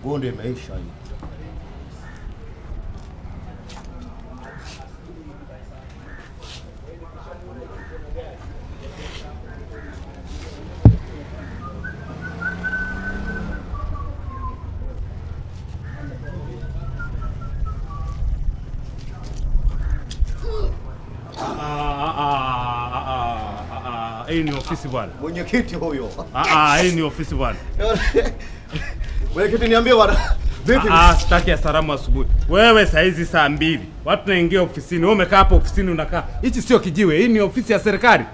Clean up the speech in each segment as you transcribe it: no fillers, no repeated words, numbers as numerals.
Bonde maisha hii. Hii ni ofisi bwana. Mwenyekiti huyo. Hii ni ofisi bwana. Mwenyekiti niambie bwana. Vipi? Sitaki ya salamu asubuhi. Wewe saa hizi saa 2. Watu naingia ofisini. Wewe umekaa hapa ofisini unakaa. Hichi sio kijiwe. Hii ni ofisi ya serikali.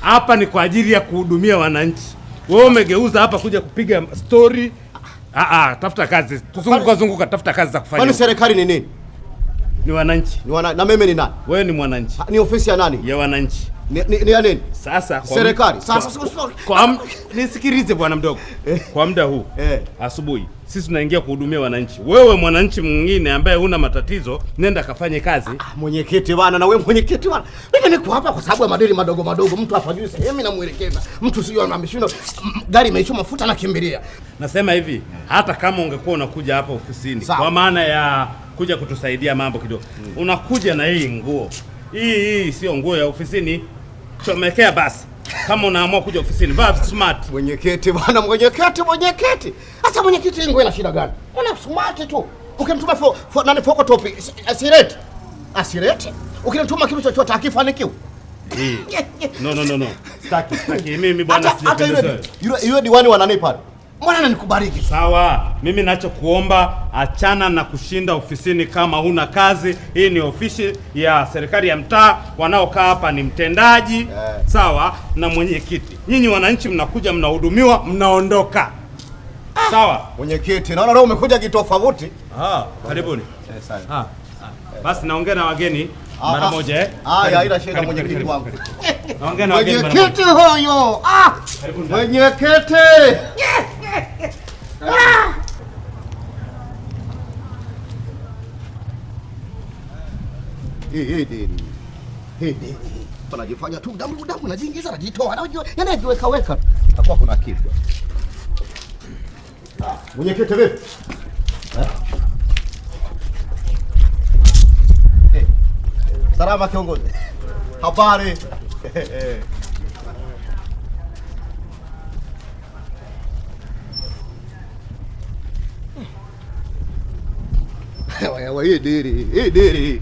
Hapa ni kwa ajili ya kuhudumia wananchi. Wewe umegeuza hapa kuja kupiga story. Tafuta kazi. Tuzunguka tafuta kazi za kufanya. Kwani serikali ni nini? Ni wananchi. Na mimi ni nani? Wewe ni mwananchi. Ni ofisi ya nani? Ya wananchi. Ni ya nini? Sasa serikali. Sasa nisikilize bwana mdogo. Kwa muda huu asubuhi sisi tunaingia kuhudumia wananchi. Wewe mwananchi mwingine ambaye huna matatizo, nenda kafanye kazi. Mwenyekiti bwana, na wewe mwenyekiti bwana. Mimi niko hapa kwa sababu ya madeni madogo. Mtu hapa juu sehemu namuelekeza. Mtu sio ameshinda gari imeisha mafuta na kimbilia. Nasema hivi, hata kama ungekuwa unakuja hapa ofisini kwa maana ya kuja kutusaidia mambo kidogo. Unakuja na hii nguo. Hii sio nguo ya ofisini. Chomekea basi. Kama unaamua kuja ofisini, vaa smart. Mwenyekiti bwana, mwenyekiti. Sasa mwenyekiti nguo ina shida gani? Una smart tu. Ukimtuma nani photocopy, asirete. Ukimtuma kitu chochote hakifanikiwi. No. Staki. Mimi bwana sijapendezwa. Yule diwani wananipa. Mbona ananikubariki? Sawa. Mimi nachokuomba achana na kushinda ofisini kama huna kazi. Hii ni ofisi ya serikali ya mtaa. Wanaokaa hapa ni mtendaji, sawa, na mwenyekiti. Nyinyi wananchi mnakuja mnahudumiwa, mnaondoka. Sawa? Mwenyekiti, naona leo umekuja kitofauti. Karibuni. Basi naongea na wageni mara moja ila shida mwenyekiti wangu. Naongea na wageni mara moja. Mwenyekiti huyo. Mwenyekiti. Wanajifanya tu damu najiingiza najitoa. Yaani ajiweka. Takuwa kuna kitu. Mwenyekiti vipi? Salama kiongozi. Habari. Hii diri.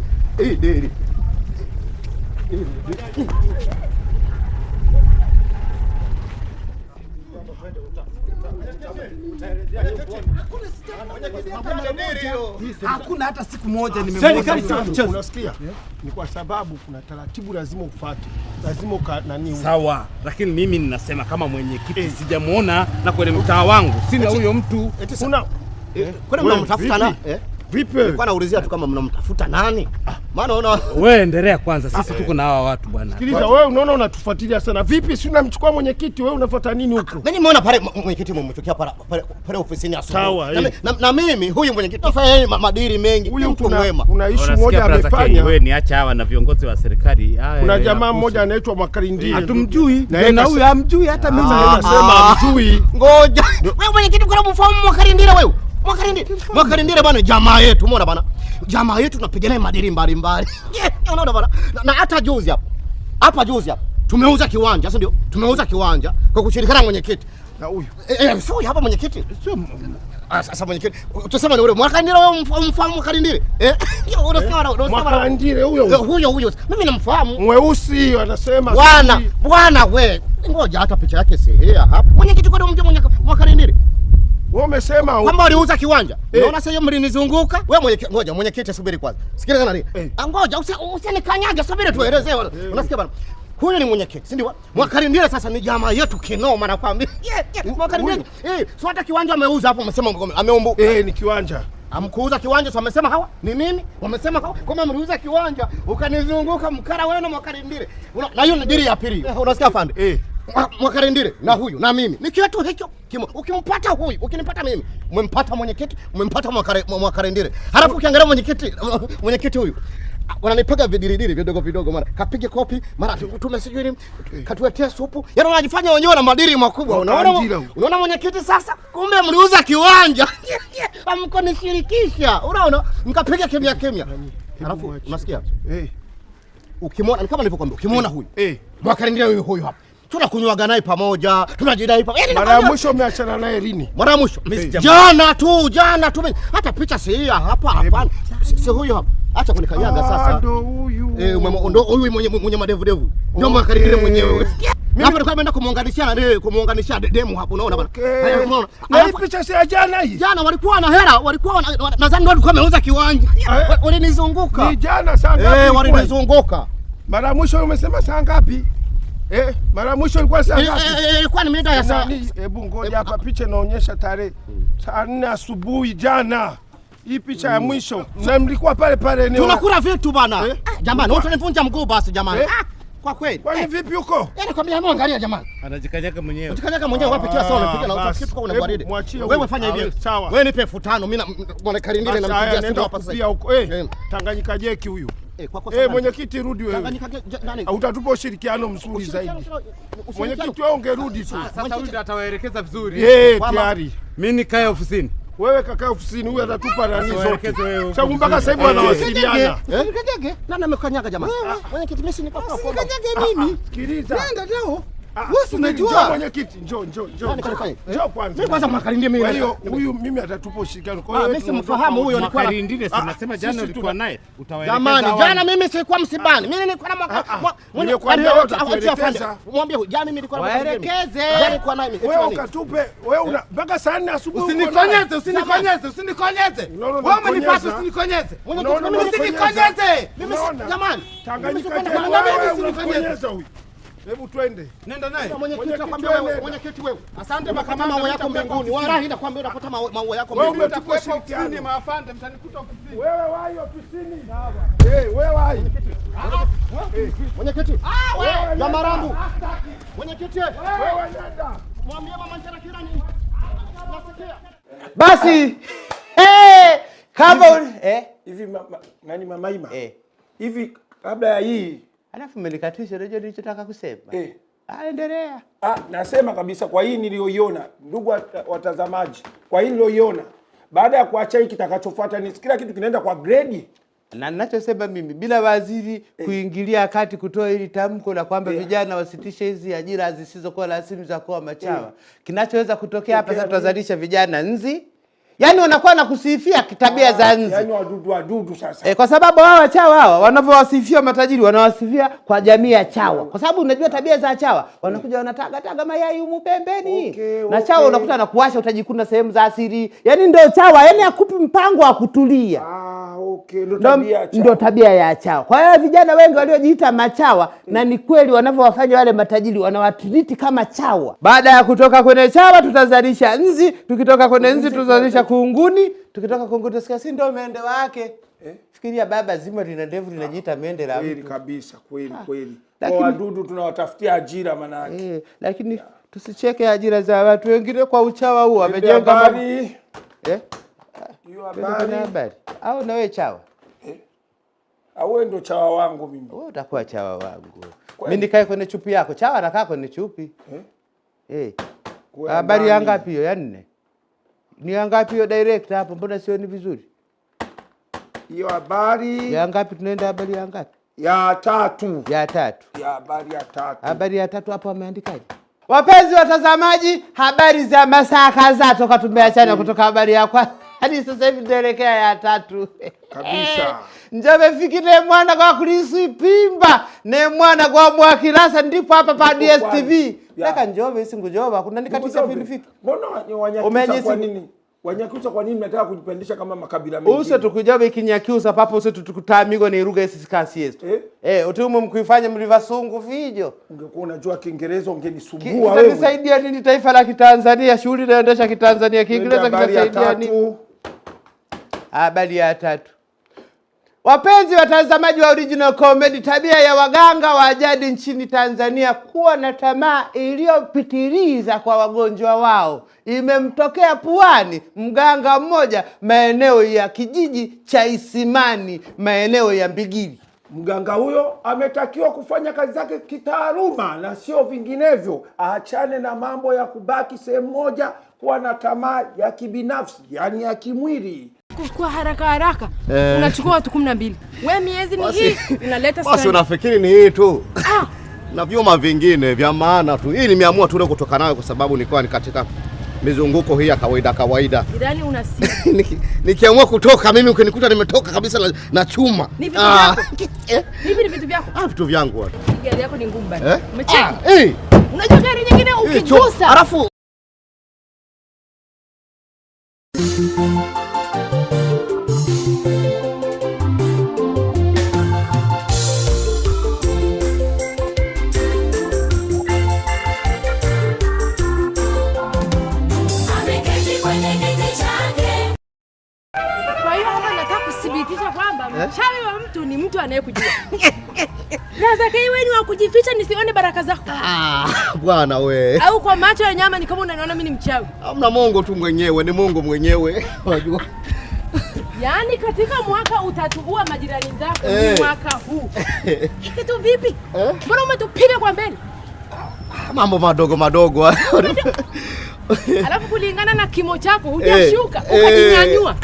Hakuna hata siku moja serikali sio mchezo. Unasikia? Ni kwa sababu kuna taratibu lazima ufuate. Lazima nani. Sawa, lakini mimi ninasema kama mwenyekiti sijamuona na kwenye mtaa wangu. Sina huyo mtu. Kuna kwani mnamtafuta na vipi? Kwa naulizia tu kama mnamtafuta nani? Maana unaona wewe endelea kwanza. Sisi tuko na hawa watu bwana. Sikiliza wewe, unaona unatufuatilia sana. Vipi si unamchukua mwenyekiti, wewe unafuata nini huko? Mimi nimeona pale mwenyekiti mmetokea pale ofisini asubuhi. Sawa. Na mimi huyu mwenyekiti afanya madiri mengi. Huyu mtu mwema. Kuna issue moja amefanya. Wewe niacha hawa na viongozi wa serikali. Kuna jamaa mmoja anaitwa Makarindile. Hatumjui. Na huyu hamjui hata mimi nasema hamjui. Ngoja. Wewe mwenyekiti kuna mfahamu Makarindile wewe? Makarindile bwana, jamaa yetu, umeona bwana? Jamaa yetu tunapigania madiri mbalimbali. Unaona bwana? Na hata juzi hapa tumeuza kiwanja, si ndio? Tumeuza kiwanja kwa kushirikiana na mwenyekiti. Na huyu. Sio hapa mwenyekiti. Sio sasa mwenyekiti. Tuseme ni wewe Makarindile, wewe mfahamu Makarindile? Unasema Makarindile huyo. Mimi namfahamu. Mweusi anasema. Bwana wewe. Ngoja hata picha yake sehea hapa. Mwenyekiti kwa ndio Makarindile. Wewe umesema kwamba uliuza kiwanja. Unaona sasa hiyo mlinizunguka. Wewe mwenyekiti, ngoja mwenyekiti subiri kwanza. Sikiliza nani? Ngoja usinikanyage, subiri tuelezee. Unasikia bwana? Huyu ni mwenyekiti, si ndio? Makarindile sasa ni jamaa yetu kinoma nakwambia. Makarindile. Sio hata kiwanja ameuza hapo, umesema ameomba. Ni kiwanja. Amkuuza kiwanja, sio amesema hawa? Ni mimi? Wamesema hawa kama mliuza kiwanja, ukanizunguka mkara wewe na Makarindile. Na hiyo ni dili ya pili. Unasikia afande? Makarindile na huyu na mimi ni kitu hicho. Ukimpata huyu, ukinipata mimi, umempata mwenyekiti, umempata Makarindile. Halafu ukiangalia mwenyekiti huyu wananipiga vidiridiri vidogo mara kapige kopi mara tumesijui katuetea supu. Yaani wanajifanya wenyewe na madiri makubwa. Unaona mwenyekiti sasa? Kumbe mliuza kiwanja. hapa mko nishirikisha. Unaona? Mkapiga kimya. Alafu unasikia? Ukimwona kama nilivyokuambia, ukimwona huyu Mwakalindile huyu hapa. Tunakunywaga naye pamoja, tunajidai pamoja. Mara ya mwisho umeachana naye lini? Mara ya mwisho jana tu. Hata picha si hapa hapana. Si huyu hapa. Acha kunikanyaga sasa. Ndo huyu. Ndo huyu mwenye madevu. Ndio Mwakalindile mwenyewe. Mimi nilikuwa naenda kumuunganisha demu hapo, unaona bwana. Unaona? Na hii picha si ya jana hii. Jana walikuwa na hela, nadhani ndio walikuwa wameuza kiwanja. Walinizunguka. Ni jana saa ngapi? Walinizunguka. Mara mwisho umesema saa ngapi? Mara mwisho ilikuwa saa ngapi? Ilikuwa ni mida ya saa. Hebu ngoja hapa, picha inaonyesha tarehe saa 4 asubuhi jana. Hii picha ya mwisho. Na mlikuwa pale eneo. Tunakula vitu bana. Jamani, wote nivunja mguu basi jamani. Kwa kweli. Kwani vipi huko? Kwambia angalia jamani. Anajikanyaga mwenyewe. Unajikanyaga mwenyewe wapi kila saa unapiga na utafikiri kwa una baridi. Wewe fanya hivi. Sawa. Wewe nipe 5000 mimi na Mwakalindile nampigia simu hapa sasa. Huko. Tanganyika jeki huyu. Mwenyekiti rudi wewe. Tanganyika nani? Utatupa ushirikiano mzuri zaidi. Mwenyekiti wewe ungerudi tu. Sasa huyu atawaelekeza vizuri. Tayari. Mimi nikae ofisini. Wewe kaka ofisini, huyu atatupa nani zote. Sababu mpaka sasa hivi wanawasiliana. Nani amekanyaga jamani? Mwenyekiti mimi ni papa. Kanyaga nini? Sikiliza. Nenda leo. Wewe unajua mwenyekiti, njoo. Njoo kwanza. Mimi kwanza Mwakalindile mimi. Kwa hiyo huyu mimi atatupa ushirikiano. Kwa hiyo mimi simfahamu huyo, ni Mwakalindile. Unasema jana ulikuwa naye, utawaelekeza. Jamani, jana mimi sikuwa msibani. Mimi nilikuwa na Nimekwambia wewe utaelekeza. Mwambie jana mimi nilikuwa na waelekeze. Jana nilikuwa naye mimi. Wewe ukatupe, wewe una mpaka saa 4 asubuhi. Usinikonyeze. Wewe umenipata, usinikonyeze. Usinikonyeze. Mimi jamani. Tanganyika usinikonyeze huyu. Hebu twende. Nenda naye. Mwenyekiti nakwambia wewe, mwenyekiti wewe. Asante makama maua yako mbinguni. Wallahi nakwambia unapata maua yako mbinguni. Wewe utakuwa ofisini maafande, mtanikuta ofisini. Wewe wahi ofisini. Wewe wahi. Mwenyekiti. Wewe Jamarangu. Mwenyekiti. Wewe nenda. Mwambie mama Njera Kirani. Nasikia. Basi kama hivi nani mama Ima? Hivi kabla ya hii alafu umenikatisha, unajua nilichotaka kusema. Endelea. Nasema kabisa kwa hii niliyoiona, ndugu watazamaji, kwa hii niliyoiona, baada ya kuacha hii kitakachofuata ni kila kitu kinaenda kwa grade. Na ninachosema mimi, bila waziri kuingilia kati kutoa hili tamko la kwamba vijana wasitishe hizi ajira zisizokuwa rasmi za kuwa machawa, kinachoweza kutokea hapa sasa tutazalisha vijana nzi. Yaani wanakuwa na kusifia tabia za nzi. Yaani wadudu sasa. Kwa sababu hawa chawa hawa wanavyowasifia matajiri wanawasifia kwa jamii ya chawa. Kwa sababu unajua tabia za chawa, wanakuja wanataga mayai humu pembeni. Na chawa unakuta anakuwasha, utajikuna sehemu za asili. Yaani ndio chawa, yaani hakupi mpango wa kutulia. Ndio tabia ya chawa. Kwa hiyo vijana wengi waliojiita machawa na ni kweli wanavyowafanya wale matajiri wanawatriti kama chawa. Baada ya kutoka kwenye chawa tutazalisha nzi, tukitoka kwenye nzi tutazalisha kunguni, tukitoka kunguni tusikia si ndio mende wake. Fikiria baba zima lina ndevu linajiita mende la mtu. Kweli kabisa, kweli. Kwa wadudu tunawatafutia ajira maana yake. Lakini tusicheke ajira za watu wengine kwa uchawa huu wamejenga habari. Hiyo habari. Au na wewe chawa? Au wewe ndo chawa wangu mimi? Wewe utakuwa chawa wangu. Mimi nikae kwenye chupi yako. Chawa anakaa kwenye chupi. Habari ya ngapi hiyo? Ya 4. Ni ya ngapi hiyo direct hapo? Mbona sioni vizuri? Hiyo habari ya ngapi? Tunaenda habari ya ngapi? Ya 3. Ya 3. Ya habari ya 3. Habari ya 3 hapo ameandikaje? Wapenzi watazamaji, habari za masaa kadhaa toka tumeachana kutoka habari ya kwanza hadi sasa hivi tunaelekea ya 3. Kabisa. Njove fikire mwana kwa kulisi pimba, ne mwana kwa mwakirasa ndipo hapa pa DSTV. Nataka Njove singu Jova, kuna nikatisha filifiki. Mbona wanyakusa kwa nini? Wanyakusa kwa nini mnataka kujipendesha kama makabila mengi? Use tukujabe ikinyakiusa papo use tukutamigo ni lugha isi kasi yetu. Utumu mkuifanya mlivasungu vijo. Ungekuwa unajua Kiingereza ungenisumbua wewe. Kitasaidia nini taifa la Kitanzania? Shughuli inaendesha Kitanzania, Kiingereza kitasaidia nini? Habari ya 3. Wapenzi watazamaji wa Original Comedy, tabia ya waganga wa jadi nchini Tanzania kuwa na tamaa iliyopitiliza kwa wagonjwa wao imemtokea puani mganga mmoja maeneo ya kijiji cha Isimani, maeneo ya Mbigili. Mganga huyo ametakiwa kufanya kazi zake kitaaluma na sio vinginevyo. Aachane na mambo ya kubaki sehemu moja kuwa na tamaa ya kibinafsi, yani ya kimwili. Kwa haraka unachukua watu 12. Wewe miezi ni hii unaleta basi unafikiri ni hii tu? Na vyuma vingine vya maana tu. Hii nimeamua tu kutoka nayo kwa sababu nilikuwa ni katika mizunguko hii ya kawaida. Jirani unasema. Nikiamua kutoka mimi ukinikuta nimetoka kabisa na chuma. Ni vitu vyako. Hivi ni vitu vyako? Vitu vyangu watu. Gari yako ni ngumu bana. Umecheki? Unajua gari nyingine ukigusa. Alafu mchawi wa mtu ni mtu anayekujua. Lazima iwe ni wa kujificha nisione baraka zako. Bwana we. Au kwa macho ya nyama ni kama unaniona mimi ni mchawi. Hamna Mungu tu mwenyewe, ni Mungu mwenyewe. Unajua. Yaani katika mwaka utatuua majirani zako mwaka huu. Kitu vipi? Mbona umetupiga kwa mbele? Mambo madogo. Alafu kulingana na kimo chako hujashuka, ukajinyanyua.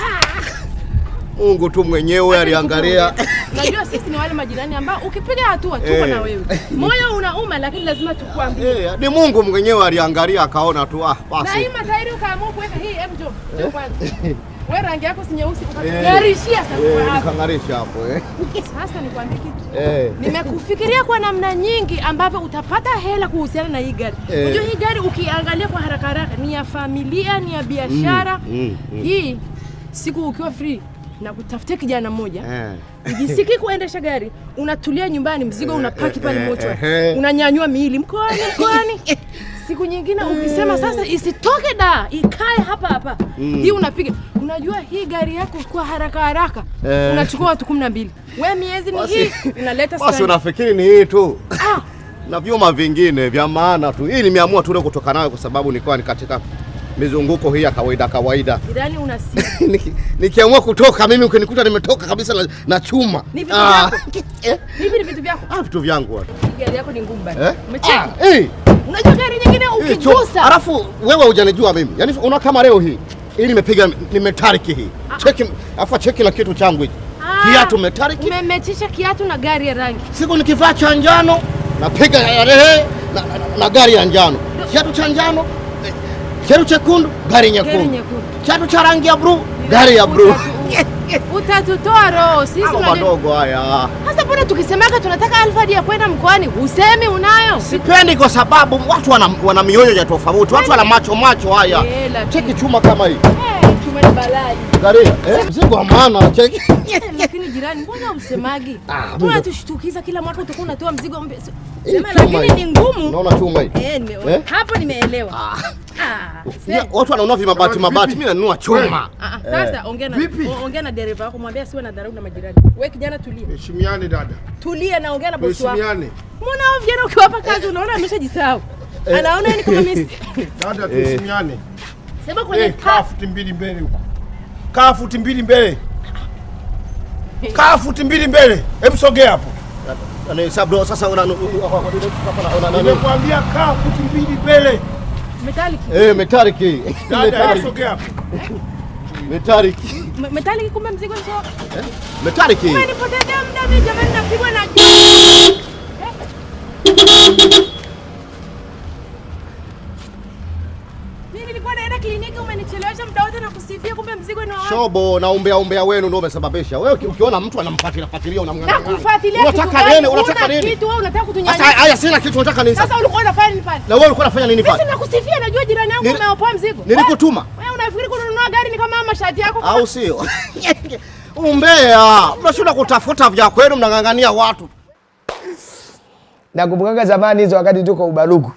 Mungu tu mwenyewe aliangalia. Najua sisi ni wale majirani ambao ukipiga hatua tuko na wewe. Moyo unauma lakini lazima tukwambie. Ni Mungu mwenyewe aliangalia akaona tu basi. Na hii matairi ukaamua kuweka hii njoo kwanza. Wewe rangi yako si nyeusi ukangarishia sasa hapo. Kangarisha hapo Sasa nikwambie kitu. Nimekufikiria kwa namna nyingi ambavyo utapata hela kuhusiana na hii gari. Unajua hii gari ukiangalia kwa haraka ni ya familia, ni ya biashara. Hii siku ukiwa free na kutafutia kijana mmoja ujisiki kuendesha gari, unatulia nyumbani, mzigo unapaki pale mocho, unanyanyua miili mkoani. Siku nyingine ukisema sasa isitoke ikae hapa hii unapiga. Unajua hii gari yako kwa haraka unachukua watu 12. Wewe miezi ni hii unaleta basi unafikiri ni hii tu? Na vyuma vingine vya maana tu. Hii nimeamua tu kutoka nayo kwa sababu nilikuwa ni katika mizunguko hii ya kawaida. Jirani unasema. Nikiamua kutoka mimi ukinikuta nimetoka kabisa na chuma. Ni vitu vyako. Hivi ni vitu vyako? Vitu vyangu watu. Gari yako ni ngumu bana. Umecheki? Unajua gari nyingine ukigusa. Alafu wewe hujanijua mimi. Yaani unaona kama leo hii nimepiga nimetariki hii. Cheki na kitu changu hiki. Kiatu metariki. Umemechisha kiatu na gari ya rangi. Siku nikivaa cha njano napiga na gari ya njano. Kiatu cha njano, kiatu chekundu, gari nyekundu. Kiatu cha rangi ya blue, gari ya blue. Utatutoa roho sisi madogo haya. Sasa mbona tukisemaga tunataka Alfred ya kwenda mkoani usemi unayo? Sipendi kwa sababu watu wana mioyo ya tofauti. Watu wana macho haya. Cheki chuma kama hii. Chuma ni balai. Gari mzigo wa maana cheki. Lakini jirani mbona usemagi? Mbona tushtukiza kila mwaka utakuwa unatoa mzigo mpya? Sema lakini ni ngumu. Unaona chuma hii? Hapo nimeelewa. Watu wanaona mabati, mimi nanunua chuma. Sasa ongea na dereva wako, mwambie asiwe na dharau na majirani. Wewe kijana tulia. Heshimiane dada. Tulia na ongea na bosi wako. Heshimiane. Mbona vijana ukiwapa kazi unaona ameshajisahau? Anaona ni kama mimi. Dada tuheshimiane. Sema kwenye kaa futi mbili mbele huko. Kaa futi mbili mbele. Kaa futi mbili mbele. Hebu sogea hapo. Sabro sasa nimekwambia kaa futi mbili mbele. Metaliki. Dada sogea hapo. Metaliki kumbe mzigo sio. Metaliki. Umenipotezea muda mimi jamani, napigwa na mimi nilikuwa naenda kliniki, umenichelewesha muda wote na kusifia, kumbe mzigo ni wa shobo na umbea wenu ndio umesababisha. Wewe ukiona mtu anamfuatilia unamng'ang'ania. Nakufuatilia unataka nini? Kitu wewe unataka kutunyanyasa. Sasa haya sina kitu, unataka nini sasa? Sasa ulikuwa unafanya nini pale? Na wewe ulikuwa unafanya nini pale? Mimi nakusifia, najua jirani yangu umeopoa mzigo. Nilikutuma. Wewe unafikiri kununua gari ni kama mashati yako? Au sio? Umbea. Mnashinda kutafuta vya kwenu, mnang'ang'ania watu. Nakumbuka zamani hizo wakati tuko Ubaruku.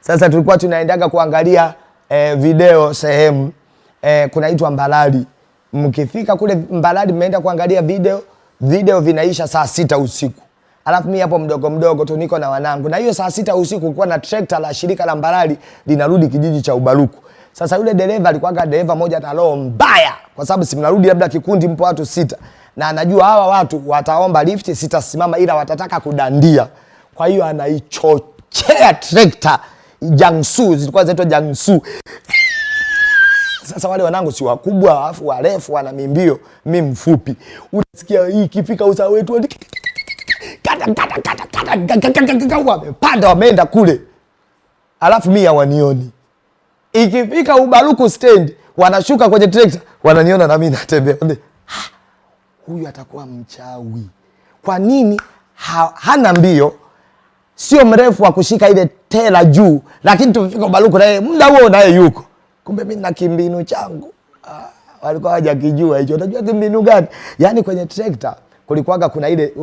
Sasa tulikuwa tunaendaga kuangalia video sehemu kunaitwa Mbalali. Mkifika kule Mbalali mmeenda kuangalia video vinaisha saa 6 usiku. Alafu mimi hapo mdogo tu niko na wanangu. Na hiyo saa 6 usiku kulikuwa na trekta la shirika la Mbalali linarudi kijiji cha Ubaruku. Sasa yule dereva alikuwa dereva moja na roho mbaya, kwa sababu si mnarudi labda kikundi mpo watu 6 na anajua hawa watu wataomba lift, sitasimama ila watataka kudandia. Kwa hiyo anaichochea trekta Jiangsu, zilikuwa zinaitwa Jiangsu. Sasa wale wanangu si wakubwa alafu warefu wana mimbio, mimi mfupi. Unasikia hii ikifika usawa wetu wamepanda wameenda kule. Alafu mimi hawanioni. Ikifika Ubaruku stand wanashuka kwenye trekta wananiona na mimi natembea. Huyu atakuwa mchawi. Kwa nini hana mbio? Sio mrefu wa kushika ile tela juu, lakini tumefika Ubaruku naye muda huo naye yuko. Kumbe mimi na kimbinu changu. Walikuwa hawajakijua hicho. Unajua kimbinu gani? Yaani kwenye trekta kulikuwaga kuna ile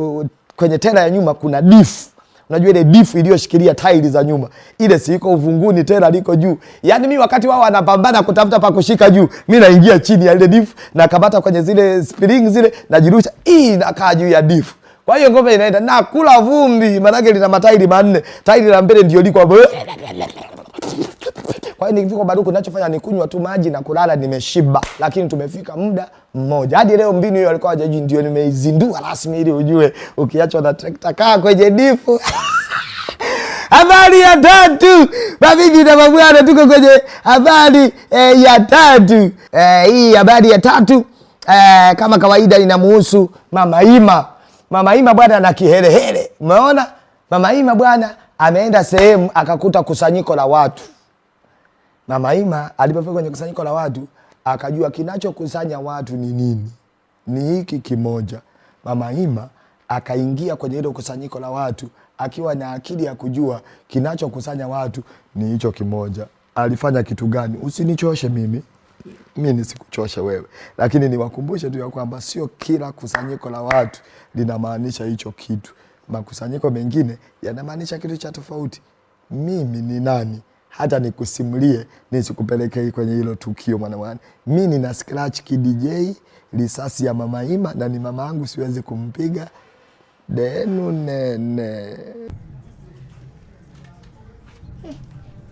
kwenye tela ya nyuma kuna diff. Unajua ile diff iliyoshikilia tairi za nyuma. Ile si iko uvunguni, tela liko juu. Yaani mimi wakati wao wanapambana kutafuta pa kushika juu, mimi naingia chini ya ile diff na kamata kwenye zile spring zile najirusha nakaa juu ya diff. Kwa hiyo ngombe inaenda na kula vumbi, maana lina matairi 4. Tairi la mbele ndio liko. Kwa hiyo nikifika Ubaruku ninachofanya ni kunywa tu maji na kulala nimeshiba. Lakini tumefika muda mmoja. Hadi leo mbinu hiyo alikuwa hajajui, ndio nimeizindua rasmi ili ujue ukiachwa na trekta kaa kwenye difu. Habari ya 3. Mabibi na mabwana, tuko kwenye habari ya 3. Hii habari ya 3 kama kawaida inamhusu Mama Ima. Mama Ima bwana ana kihelehele. Umeona? Mama Ima bwana ameenda sehemu akakuta kusanyiko la watu. Mama Ima alipofika kwenye kusanyiko la watu akajua kinachokusanya watu ni nini. Ni hiki kimoja. Mama Ima akaingia kwenye ile kusanyiko la watu akiwa na akili ya kujua kinachokusanya watu ni hicho kimoja. Alifanya kitu gani? Usinichoshe mimi. Mimi nisikuchoshe wewe. Lakini niwakumbushe tu ya kwamba sio kila kusanyiko la watu linamaanisha hicho kitu. Makusanyiko mengine yanamaanisha kitu cha tofauti. Mimi ni nani? Hata nikusimulie nisikupelekee kwenye hilo tukio mwana. Mimi nina scratch DJ risasi ya Mama Ima na ni mama yangu, siwezi kumpiga. Denu nene.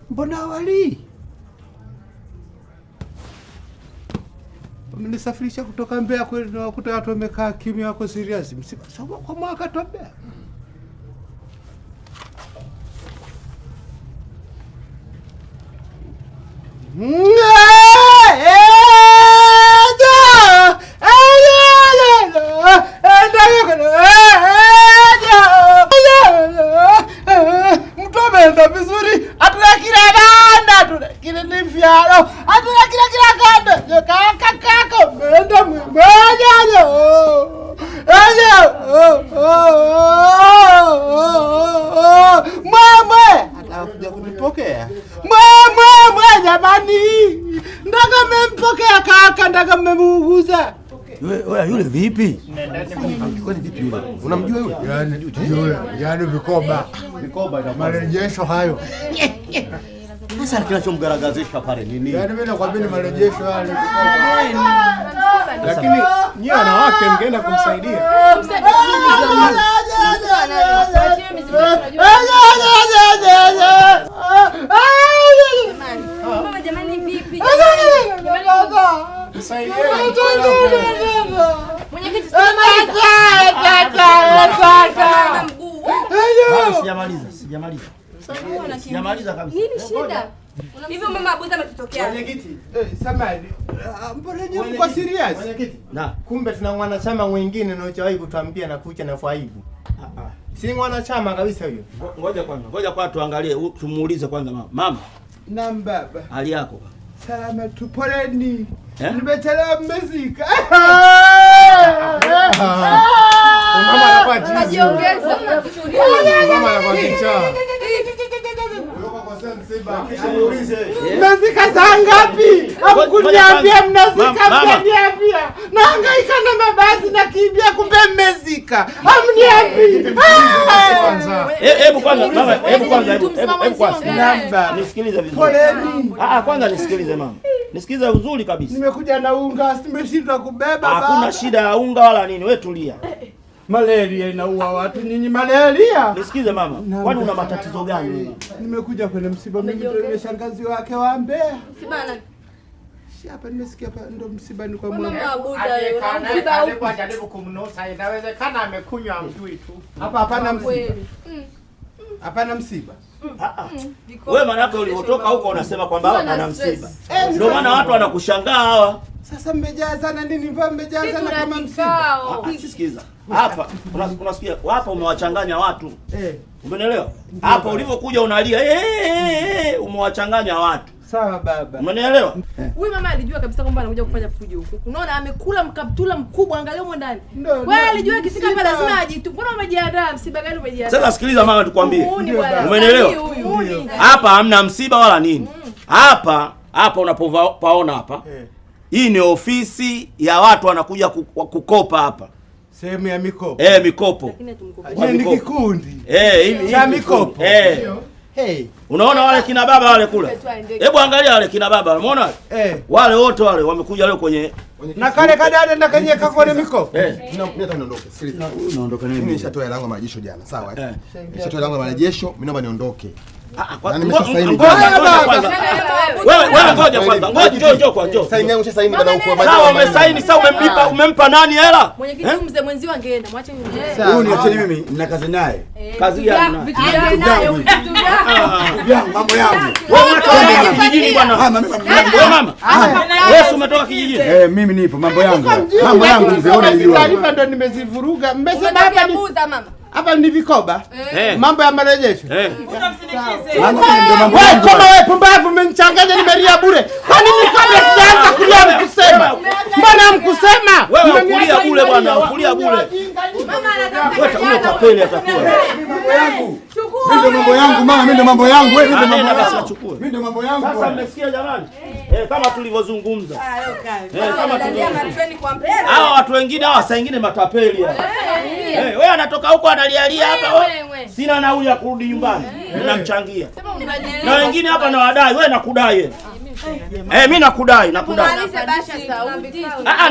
Mbona wali? Mnisafirisha kutoka Mbeya kweli na wakuta watu wamekaa kimya wako serious. Msiba sawa kwa mwaka tu Mbeya. Mtomenda vizuri atunakira banda tunakira ni vyaro atunakira kila kanda kaka menda mmoja mama atakuja kunipokea mama jamani, ndaka mmempokea kaka, ndaka mmemuuguza. Wewe yule vipi? Kwani vipi yule? Unamjua yule? Yaani vikoba ina marejesho hayo. Sasa kinachomgaragazisha pale nini? Yaani mimi nakwambia ni marejesho yale. Lakini nyie wanawake mngeenda kumsaidia. Mama jamani vipi? Mwenyekiti sijamaliza kabisa. Nini shida? Hivyo mama Abuza ametokea. Mwenyekiti, samahani. Mbona nyinyi mko serious? Mwenyekiti. Na kumbe tuna mwanachama mwingine anaochawahi kutuambia na kucha na faibu. Si mwanachama kabisa huyo. Ngoja kwanza tuangalie, tumuulize kwanza mama. Mama. Naam baba. Hali yako? Salama tu, poleni. Nimechelewa mmezika. Mama anakuwa jizi. Anajiongeza. Mama anakuwa kichaa. Mnazika saa ngapi? Hamkuniambia mnazika, mnaniambia. Nahangaika na mabasi na kimbia kumbe mmezika. Hamniambii. Hebu kwanza mama, hebu kwanza. Namba. Nisikilize vizuri. Poleni. Kwanza nisikilize mama. Nisikilize uzuri kabisa. Nimekuja na unga, nimeshindwa kubeba baba. Hakuna shida ya unga wala nini, wewe tulia. Malaria inaua watu, nyinyi malaria. Nisikize mama, kwani una matatizo gani wewe? Nimekuja kwenye msiba, mimi ndio shangazi wake wa Mbeya. Msiba nani? Si hapa nimesikia hapa ndo msiba ni kwa Mbona mwana. mwabuza Ajaribu kumnosa, inawezekana amekunywa mjui tu. Hapa hapana msiba. Hapana msiba. Wewe maana yake ulivyotoka huko unasema kwamba hapa pana msiba. Ndio maana watu wanakushangaa hawa. Sasa mmejazana nini? Mbona mmejazana kama msiba? Sikiza. Hapa unasikia hapa umewachanganya watu. Umenielewa? Hapa ulivyokuja unalia umewachanganya watu. Sawa baba. Umenielewa? Huyu mama alijua kabisa kwamba anakuja kufanya fujo huko. Unaona amekula mkaptula mkubwa, angalia huko ndani. Wewe alijua ikifika hapa lazima ajitu. Mbona umejiandaa? Msiba gani umejiandaa? Sasa sikiliza mama tukwambie. Umenielewa? Hapa hamna msiba wala nini. Hapa unapopaona hapa. Hii ni ofisi ya watu wanakuja kukopa hapa. Sehemu ya mikopo. Mikopo. Ni kikundi. Cha mikopo. Unaona wale kina baba wale kula. Hebu angalia wale kina baba, umeona? Wale wote wale wamekuja leo kwenye na kale kadada na kanyeka kwa mikopo. Mimi niondoke. Sikiliza. Unaondoka nini? Mimi nishatoa hela yangu ya marejesho jana, sawa? Nishatoa hela yangu ya marejesho, mimi naomba niondoke. Wewe ngoja kwanza. Njoo kwanza. Saini yangu saini bado uko bado. Sawa umesaini, sasa umempa nani hela? Mwenyekiti mzee mwenzio angeenda, mwache yule. Huyu niacheni mimi, nina kazi naye. Kazi gani? Vitu nayo, Mambo yangu. Wewe umetoka kijijini bwana. Wewe mama. Wewe umetoka kijijini? Mimi nipo mambo yangu. Mambo yangu mziona hiyo. Taarifa ndo nimezivuruga. Mmesema hapa ni mama. hapa ni vikoba. Mambo ya marejesho. Wewe kama wewe pumbavu umenichanganya nimelia bure. Kwa nini kabla sijaanza kulia mkusema? Mbona mkusema? Wewe kulia bure bwana, kulia bure. Mama anataka wewe tapeli atakuwa. Mambo yangu. Mimi ndo mambo yangu mama, mimi ndo mambo yangu. Wewe ndo mambo yangu. Mimi ndo mambo yangu. Sasa mmesikia jamani? Kama tulivyozungumza. Kama hawa watu wengine hawa saa nyingine matapeli hapa. Wewe anatoka huko analialia hapa. Sina nauli ya kurudi nyumbani. Ninamchangia. Na wengine hapa na wadai, wewe nakudai. Mimi nakudai.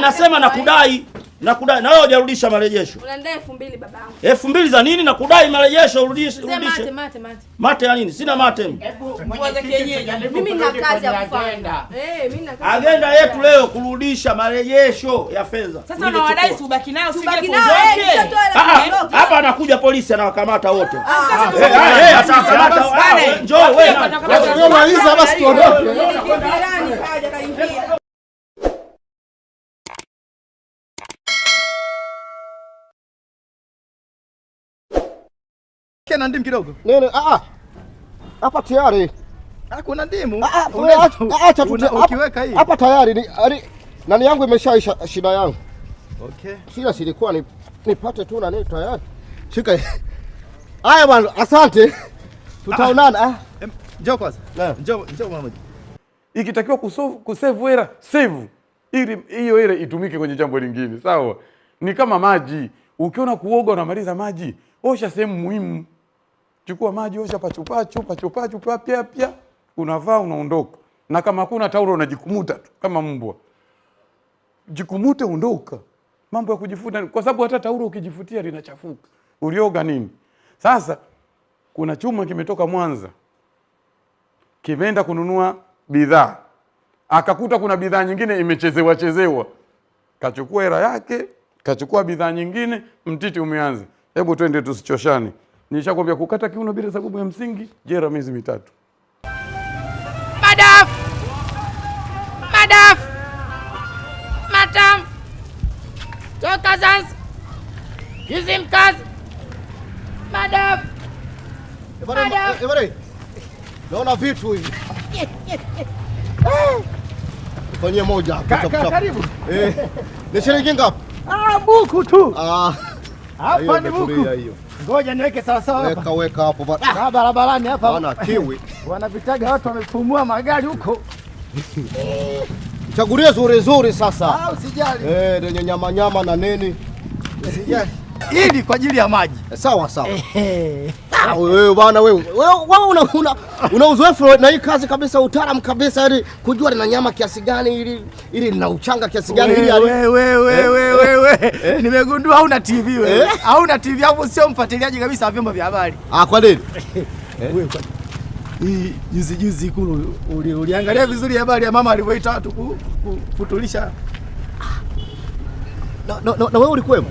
Nasema nakudai. Na wewe hujarudisha marejesho. Unaendea 2000 babangu. 2000 za nini? Nakudai marejesho urudishe. Mate. Mate ya nini? Sina mate. Mwaza kienyeji. Mimi nina kazi ya kufanya. Mimi nina kazi. Agenda yetu leo kurudisha marejesho ya fedha. Sasa unawadai si ubaki nayo Ubaki nayo. Hapa anakuja polisi anawakamata wote. Atakamata. Njoo wewe. Wewe maliza basi tuondoke. Kena ndimu kidogo. Nene hapa tayari. Kuna ndimu. Acha ukiweka hii. Hapa tayari nani yangu imeshaisha shida yangu. Okay. Shida silikuwa nipate tu nani tayari. Shika. Haya bwana, asante. Tutaonana. Njoo kwanza. Njoo mama. Ikitakiwa kusave era, save. Ili hiyo era itumike kwenye jambo lingine. Sawa? Ni kama maji. Ukiona kuoga unamaliza maji, osha sehemu muhimu. Chukua maji, osha pachupachu, pia. Unavaa unaondoka. Na kama hakuna taulo unajikumuta tu kama mbwa. Jikumute ondoka. Mambo ya kujifuta kwa sababu hata taulo ukijifutia linachafuka. Ulioga nini? Sasa kuna chuma kimetoka Mwanza. Kimeenda kununua bidhaa. Akakuta kuna bidhaa nyingine imechezewa. Kachukua hela yake, kachukua bidhaa nyingine, mtiti umeanza. Hebu twende tusichoshane. Nishakwambia kukata kiuno bila sababu ya msingi, jela miezi 3. Madaf. Matam. Toka Zanzibar. Yuzimkazi. Madaf. Ebare. Naona vitu hivi. Fanyia moja. Karibu. Ni shilingi ngapi? Buku tu. Hapa ni buku. Ngoja niweke sawa sawa hapa. Weka hapo bwana. Barabarani hapa. Bwana kiwi. Wanapitaga watu wamefumua magari huko. Chagulia zuri sasa. Usijali. Lenye nyama na nini? Usijali. Hili kwa ajili ya maji. Sawa. Wewe bwana wewe una uzoefu na hii kazi kabisa, utaalamu kabisa, ili kujua lina nyama kiasi gani, ili lina uchanga kiasi gani, ili wewe. Nimegundua hauna TV wewe. Hauna TV hapo, sio mfuatiliaji kabisa wa vyombo vya habari. Kwa nini? hii juzi Ikulu uliangalia vizuri habari ya mama alivyoita watu kufutulisha? Na wewe ulikuwemo?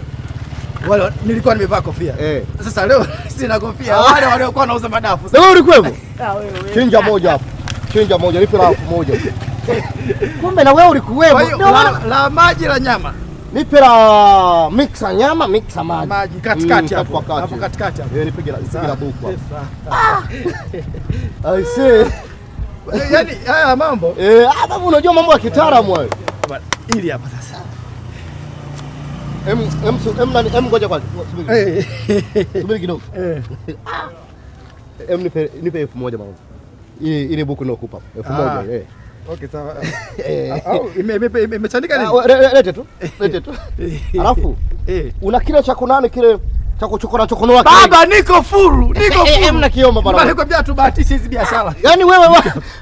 Wale nilikuwa nimevaa kofia. Sasa leo sina kofia. Wale waliokuwa wanauza madafu. Na wewe ulikuwemo? Chinja moja hapo. Chinja moja, nipe la 1000. Kumbe na wewe ulikuwemo. La maji la nyama. Nipe la mixa nyama, mixa maji. Maji katikati hapo. Hapo katikati hapo. Nipige la buku hapo. I see. Yaani haya mambo. Hapa unajua mambo ya kitaalamu hayo. Ili hapa sasa. Ngoja kwanza. Subiri kidogo. Nipe 1000 mama. Ile buku nakupa 1000. Okay, sawa. Imechanika nini? Lete tu. Alafu una kile cha kunani kile cha kuchokora wake. Baba niko full. Mna kiomba bwana. Nikwambia tubahatishe hizi biashara. Yaani wewe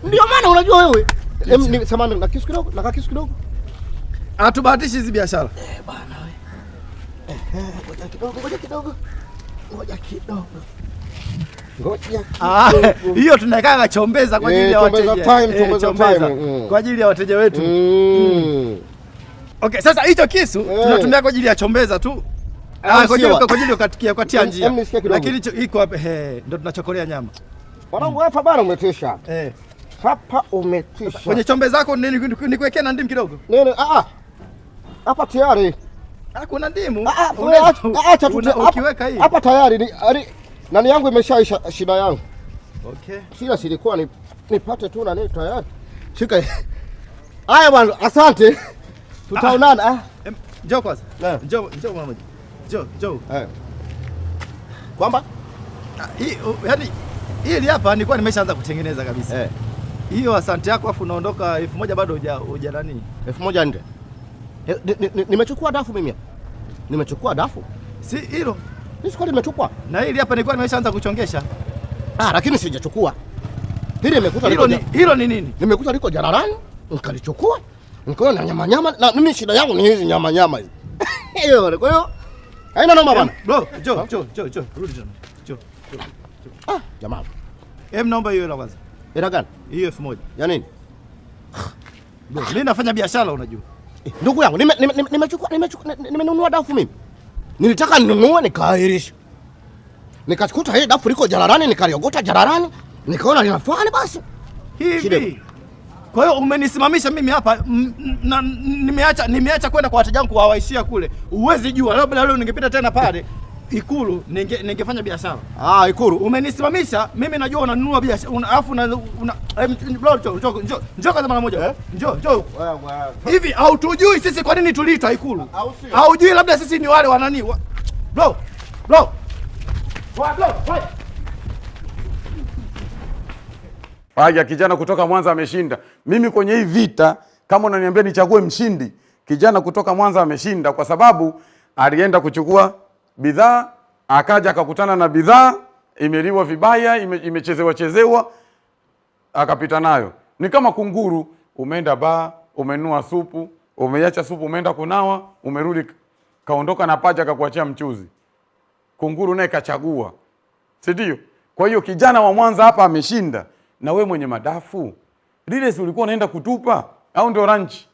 ndio maana unajua wewe. Samani na kisu kidogo, na kisu kidogo. Atubahatishe hizi biashara. Bwana wewe. Ngoja kidogo. Hiyo tunaweka chombeza kwa ajili ya wateja. Chombeza kwa ajili ya wateja wetu. Okay, sasa hicho kisu tunatumia kwa ajili ya chombeza tu. Kwa ajili ya kukatia njia. Lakini iko hapa ndio tunachokolea nyama. Mwanangu hapa bana umetisha. Hapa umetisha. Kwenye chombe zako nikuwekea na ndimu kidogo? Nini? Hapa tayari. Kuna ndimu. Acha tu. Ukiweka hii. Hapa tayari nani yangu imeshaisha shida yangu. Okay. Shida silikuwa nipate tu na nini tayari. Shika. Haya bwana, asante. Tutaonana. Njoo kwanza. Njoo mama. Njoo. Kwamba yaani hili hapa nilikuwa nimeshaanza kutengeneza kabisa. Hiyo asante yako afu unaondoka 1000 bado huja nani? 1000 ndio. Nimechukua dafu mimi. Nimechukua dafu. Si hilo. Nisiko nimechukua. Na hili hapa nilikuwa nimeshaanza kuchongesha. Lakini sijachukua. Hili nimekuta hilo ni nini? Nimekuta liko jalalani, nikalichukua. Nikaona na nyama na mimi shida yangu ni hizi nyama hizi. Hiyo kwa hiyo haina noma bwana. Bro, njoo. Rudi tena. Njoo. Jamaa. Naomba hiyo hela kwanza. Hela gani? Hiyo 1000. Ya nini? Bro, mimi nafanya biashara unajua. Ndugu yangu, nimenunua dafu mimi. Nilitaka ninunue nikaahirisha. Nikakuta hii dafu liko jalalani, nikaliogota jalalani, nikaona linafaa basi. Hivi. Kwa hiyo umenisimamisha mimi hapa na nimeacha kwenda kwa wateja wangu kuwawaishia kule. Uwezi jua labda leo ningepita tena pale Ikulu ningefanya biashara. Ikulu. Umenisimamisha, mimi najua unanunua biashara. Alafu njoo kwanza mara moja. Njoo. Hivi hautujui sisi kwa nini tuliitwa Ikulu? Haujui labda sisi ni wale wa nani? Bro. Haya, kijana kutoka Mwanza ameshinda. Mimi kwenye hii vita, kama unaniambia nichague mshindi, kijana kutoka Mwanza ameshinda kwa sababu alienda kuchukua bidhaa, akaja akakutana na bidhaa imeliwa vibaya, imechezewa, akapita nayo. Ni kama kunguru, umeenda baa, umenunua supu, umeiacha supu, umeenda kunawa, umerudi kaondoka na paja akakuachia mchuzi. Kunguru naye kachagua. Si ndio? Kwa hiyo kijana wa Mwanza hapa ameshinda. Na we mwenye madafu, lile si ulikuwa unaenda kutupa au ndio ranchi?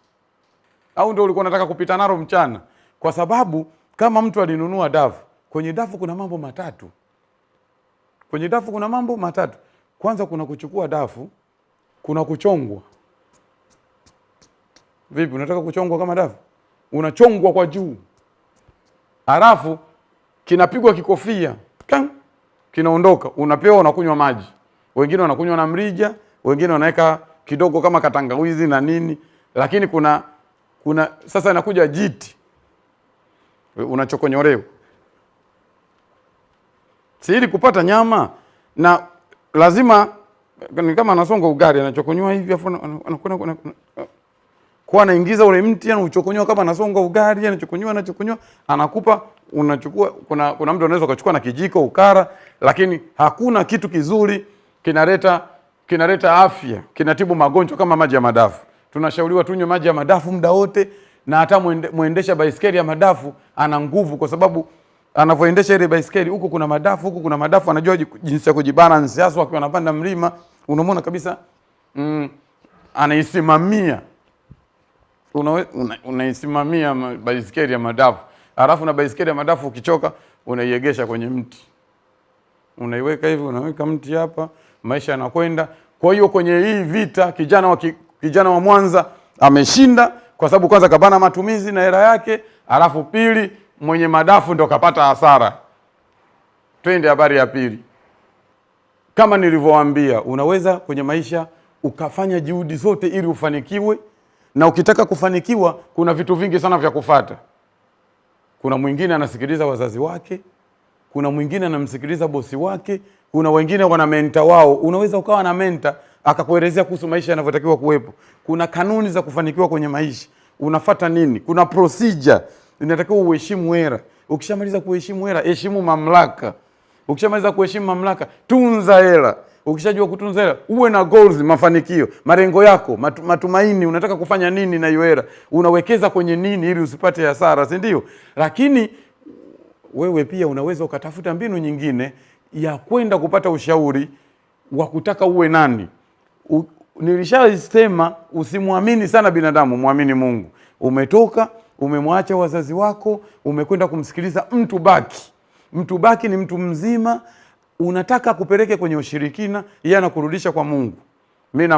Au ndio ulikuwa unataka kupita nalo mchana? Kwa sababu kama mtu alinunua dafu, kwenye dafu kuna mambo matatu. Kwanza kuna kuchukua dafu, kuna kuchongwa. Vipi, unataka kuchongwa kama dafu? Unachongwa kwa juu. Halafu kinapigwa kikofia, kinaondoka, unapewa, unakunywa maji. Wengine wanakunywa na mrija, wengine wanaweka kidogo kama katangawizi na nini. Lakini kuna sasa inakuja jiti. Unachokonyolewa. Si ili kupata nyama na lazima ni kama anasonga ugali, anachokonywa hivi afu anakwenda kwa anaingiza ule mti anachokonywa kama anasonga ugali, anachokonywa anakupa, unachukua. Kuna mtu anaweza kuchukua na kijiko ukara, lakini hakuna kitu kizuri kinaleta afya, kinatibu magonjwa kama maji ya madafu. Tunashauriwa tunywe maji ya madafu muda wote, na hata muendesha baisikeli ya madafu ana nguvu, kwa sababu anavyoendesha ile baisikeli huko kuna madafu, anajua jinsi ya kujibalance, hasa akiwa anapanda mlima. unamwona kabisa anaisimamia, unaisimamia baiskeli ya madafu, alafu na baiskeli ya madafu ukichoka unaiegesha kwenye mti, unaiweka hivi, unaweka mti hapa, maisha yanakwenda. Kwa hiyo kwenye hii vita kijana wa Mwanza ameshinda kwa sababu kwanza kabana matumizi na hela yake, alafu pili mwenye madafu ndo kapata hasara. Twende habari ya pili. Kama nilivyowaambia, unaweza kwenye maisha ukafanya juhudi zote ili ufanikiwe, na ukitaka kufanikiwa kuna vitu vingi sana vya kufuata. Kuna mwingine anasikiliza wazazi wake, kuna mwingine anamsikiliza bosi wake, kuna wengine wana mentor wao. Unaweza ukawa na mentor akakuelezea kuhusu maisha yanavyotakiwa kuwepo. Kuna kanuni za kufanikiwa kwenye maisha. Unafuata nini? Kuna procedure. Inatakiwa uheshimu hela. Ukishamaliza kuheshimu hela, heshimu mamlaka. Ukishamaliza kuheshimu mamlaka, tunza hela. Ukishajua kutunza hela, uwe na goals, mafanikio, malengo yako, matumaini, unataka kufanya nini na hiyo hela? Unawekeza kwenye nini ili usipate hasara, si ndio? Lakini wewe pia unaweza ukatafuta mbinu nyingine ya kwenda kupata ushauri wa kutaka uwe nani. Nilishasema usimwamini sana binadamu, muamini Mungu. Umetoka, umemwacha wazazi wako, umekwenda kumsikiliza mtu baki. Mtu baki ni mtu mzima, unataka kupeleke kwenye ushirikina, yeye anakurudisha kwa Mungu. Mimi